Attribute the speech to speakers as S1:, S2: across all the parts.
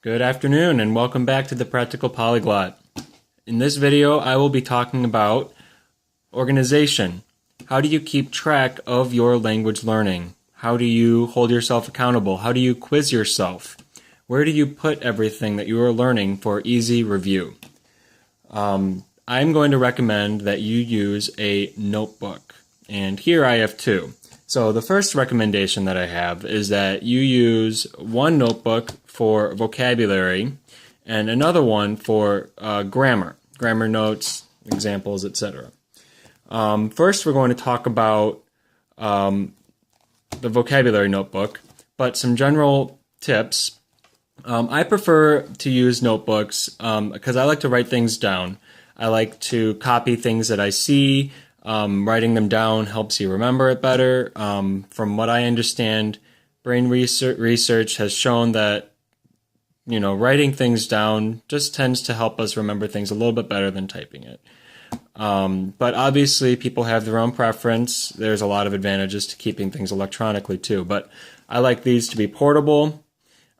S1: Good afternoon and welcome back to the Practical Polyglot. In this video, I will be talking about organization. How do you keep track of your language learning? How do you hold yourself accountable? How do you quiz yourself? Where do you put everything that you are learning for easy review? I'm going to recommend that you use a notebook. And here I have two. So the first recommendation that I have is that you use one notebook for vocabulary and another one for grammar notes, examples, etc. First, we're going to talk about the vocabulary notebook, but some general tips. I prefer to use notebooks because I like to write things down. I like to copy things that I see. Writing them down helps you remember it better. From what I understand, brain research has shown that writing things down just tends to help us remember things a little bit better than typing it. But obviously, people have their own preference. There's a lot of advantages to keeping things electronically too. But I like these to be portable.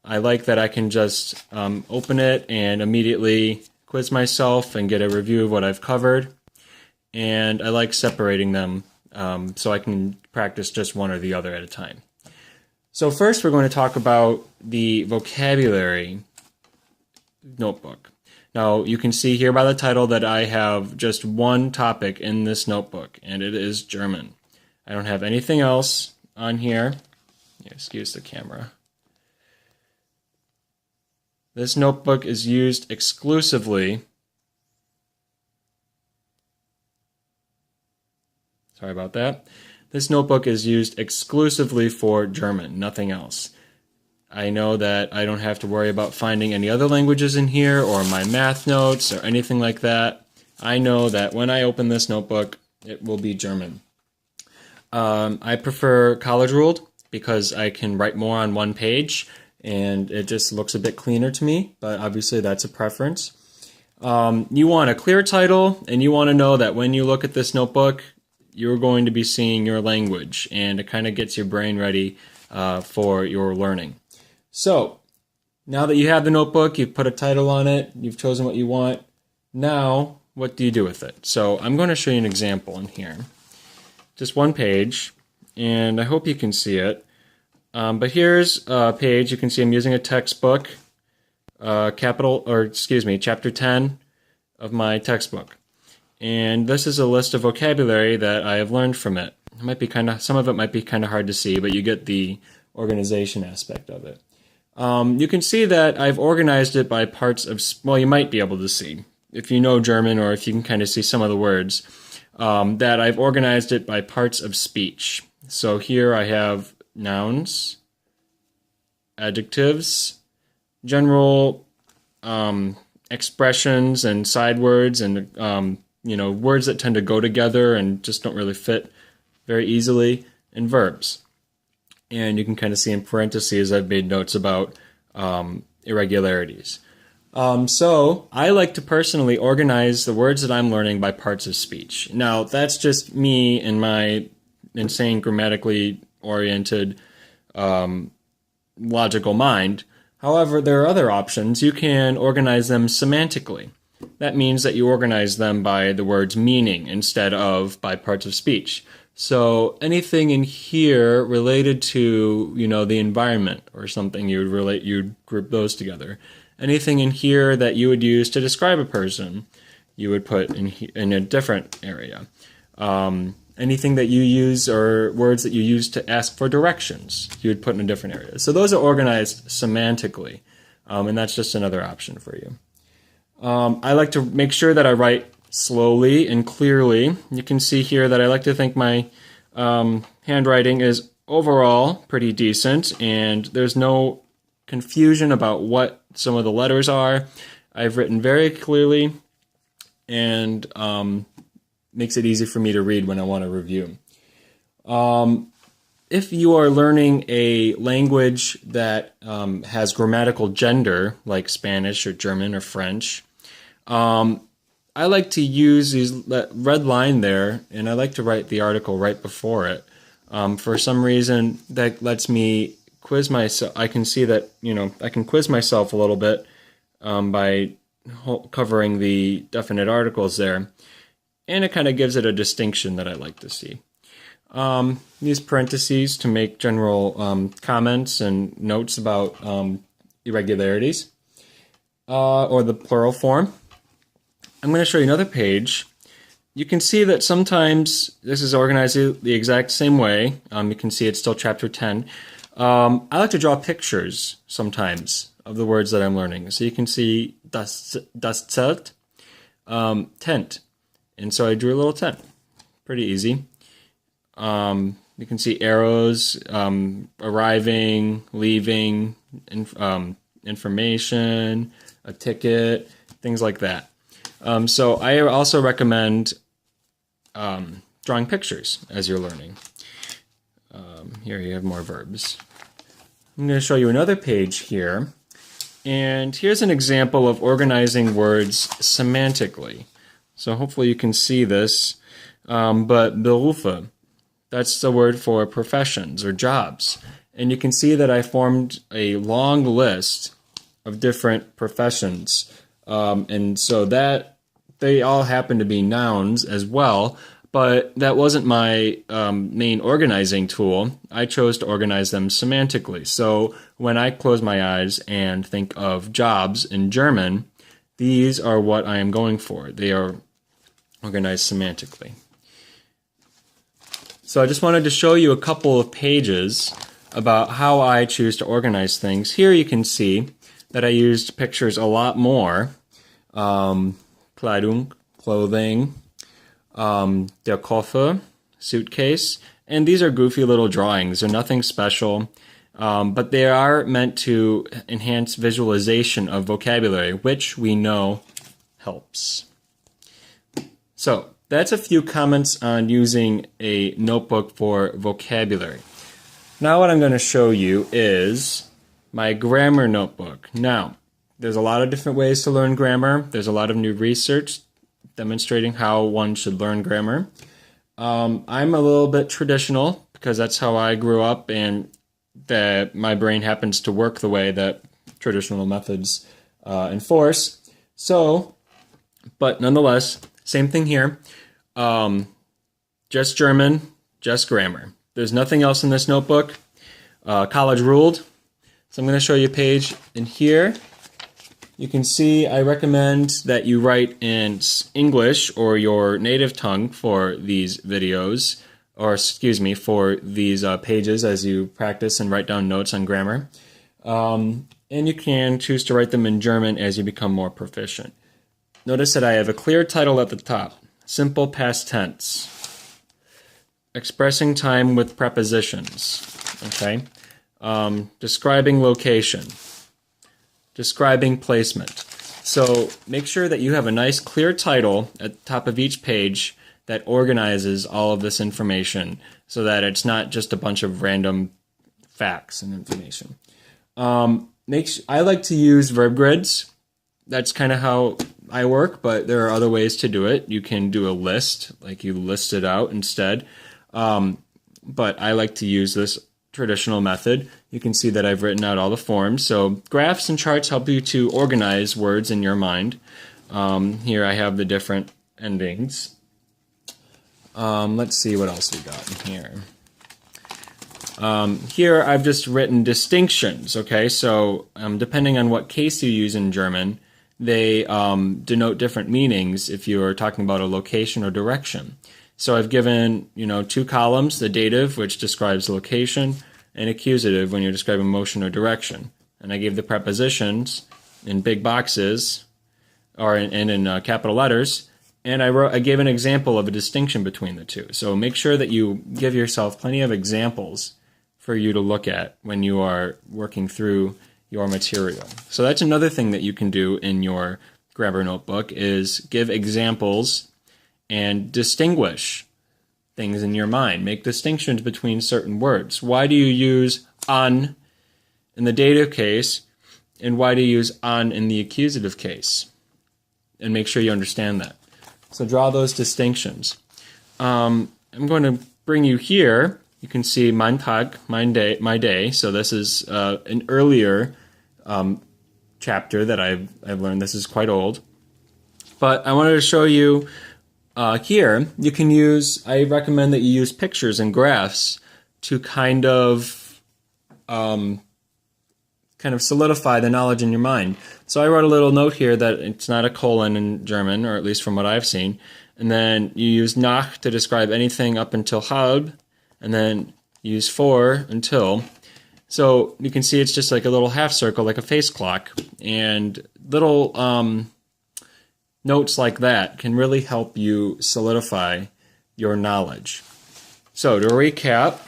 S1: I like that I can just open it and immediately quiz myself and get a review of what I've covered. And I like separating them so I can practice just one or the other at a time. So first we're going to talk about the vocabulary notebook. Now you can see here by the title that I have just one topic in this notebook, and it is German. I don't have anything else on here. Excuse the camera. This notebook is used exclusively Sorry about that. This notebook is used exclusively for German, nothing else. I know that I don't have to worry about finding any other languages in here or my math notes or anything like that. I know that when I open this notebook, it will be German. I prefer college ruled because I can write more on one page and it just looks a bit cleaner to me, but obviously that's a preference. You want a clear title, and you want to know that when you look at this notebook, you're going to be seeing your language, and it kind of gets your brain ready for your learning. So, now that you have the notebook, you've put a title on it, you've chosen what you want, now what do you do with it? So, I'm going to show you an example in here. Just one page, and I hope you can see it. But here's a page. You can see I'm using a textbook, chapter 10 of my textbook. And this is a list of vocabulary that I have learned from it. Some of it might be kind of hard to see, but you get the organization aspect of it. You can see that I've organized it by parts of, you might be able to see, if you know German or if you can kind of see some of the words, that I've organized it by parts of speech. So here I have nouns, adjectives, general expressions and side words, and words that tend to go together and just don't really fit very easily, and verbs. And you can kind of see in parentheses I've made notes about irregularities. So I like to personally organize the words that I'm learning by parts of speech. Now, that's just me and my insane grammatically oriented logical mind. However, there are other options. You can organize them semantically. That means that you organize them by the word's meaning instead of by parts of speech. So anything in here related to, the environment or something, you'd group those together. Anything in here that you would use to describe a person, you would put in a different area. Anything that you use or words that you use to ask for directions, you would put in a different area. So those are organized semantically, and that's just another option for you. I like to make sure that I write slowly and clearly. You can see here that I like to think my handwriting is overall pretty decent, and there's no confusion about what some of the letters are. I've written very clearly, and makes it easy for me to read when I want to review. If you are learning a language that has grammatical gender, like Spanish or German or French, I like to use that red line there, and I like to write the article right before it. For some reason, that lets me quiz myself. I can see that, I can quiz myself a little bit by covering the definite articles there. And it kind of gives it a distinction that I like to see. These parentheses to make general comments and notes about irregularities, or the plural form. I'm going to show you another page. You can see that sometimes this is organized the exact same way. You can see it's still chapter 10. I like to draw pictures sometimes of the words that I'm learning. So you can see das Zelt, tent. And so I drew a little tent. Pretty easy. You can see arrows, arriving, leaving, information, a ticket, things like that. So I also recommend drawing pictures as you're learning. Here you have more verbs. I'm going to show you another page here. And here's an example of organizing words semantically. So hopefully you can see this. But Berufe, that's the word for professions or jobs. And you can see that I formed a long list of different professions. And so that they all happen to be nouns as well, but that wasn't my main organizing tool. I chose to organize them semantically. So when I close my eyes and think of jobs in German, these are what I am going for. They are organized semantically. So I just wanted to show you a couple of pages about how I choose to organize things. Here you can see that I used pictures a lot more. Kleidung, clothing, der Koffer, suitcase, and these are goofy little drawings. They're nothing special, but they are meant to enhance visualization of vocabulary, which we know helps. So that's a few comments on using a notebook for vocabulary. Now what I'm going to show you is my grammar notebook. Now, there's a lot of different ways to learn grammar. There's a lot of new research demonstrating how one should learn grammar. I'm a little bit traditional because that's how I grew up, and that my brain happens to work the way that traditional methods enforce. So, but nonetheless, same thing here. Just German, just grammar. There's nothing else in this notebook. College ruled. So I'm going to show you a page in here. You can see I recommend that you write in English or your native tongue for these videos, or excuse me, for these pages as you practice and write down notes on grammar. And you can choose to write them in German as you become more proficient. Notice that I have a clear title at the top. Simple past tense. Expressing time with prepositions. Okay. Describing location. Describing placement. So make sure that you have a nice clear title at the top of each page that organizes all of this information so that it's not just a bunch of random facts and information. I like to use verb grids. That's kind of how I work, but there are other ways to do it. You can do a list, like you list it out instead. But I like to use this traditional method. You can see that I've written out all the forms. So graphs and charts help you to organize words in your mind. Here I have the different endings. Let's see what else we got in here. Here I've just written distinctions, okay? So depending on what case you use in German, they denote different meanings if you are talking about a location or direction. So I've given, two columns, the dative, which describes location, and accusative when you're describing motion or direction. And I gave the prepositions in big boxes, or in capital letters, and I gave an example of a distinction between the two. So make sure that you give yourself plenty of examples for you to look at when you are working through your material. So that's another thing that you can do in your grammar notebook, is give examples and distinguish things in your mind. Make distinctions between certain words. Why do you use an in the dative case, and why do you use an in the accusative case? And make sure you understand that. So draw those distinctions. I'm going to bring you here you can see mein Tag, my day. So this is an earlier chapter that I've learned. This is quite old. But I wanted to show you here, you can use, I recommend that you use pictures and graphs to kind of solidify the knowledge in your mind. So I wrote a little note here that it's not a colon in German, or at least from what I've seen. And then you use nach to describe anything up until halb, and then you use for until. So you can see it's just like a little half circle, like a face clock. And little notes like that can really help you solidify your knowledge. So to recap,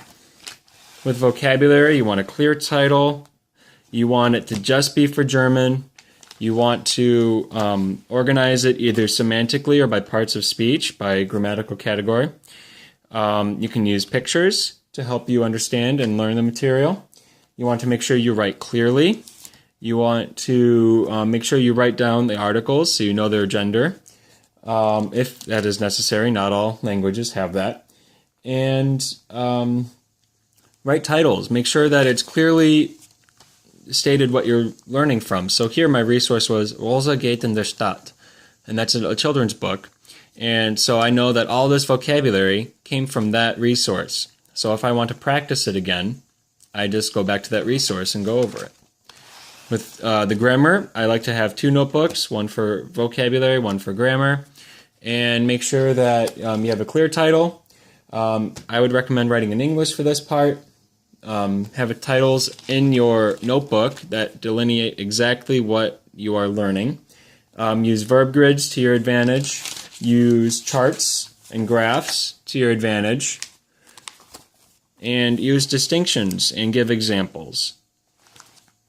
S1: with vocabulary, you want a clear title. You want it to just be for German. You want to organize it either semantically or by parts of speech, by grammatical category. You can use pictures to help you understand and learn the material. You want to make sure you write clearly. You want to make sure you write down the articles so you know their gender, if that is necessary. Not all languages have that. And write titles. Make sure that it's clearly stated what you're learning from. So here my resource was Rosa geht in der Stadt, and that's a children's book. And so I know that all this vocabulary came from that resource. So if I want to practice it again, I just go back to that resource and go over it. With the grammar, I like to have 2 notebooks, one for vocabulary, one for grammar, and make sure that you have a clear title. I would recommend writing in English for this part. Have titles in your notebook that delineate exactly what you are learning. Use verb grids to your advantage. Use charts and graphs to your advantage. And use distinctions and give examples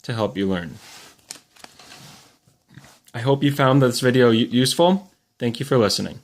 S1: to help you learn. I hope you found this video useful. Thank you for listening.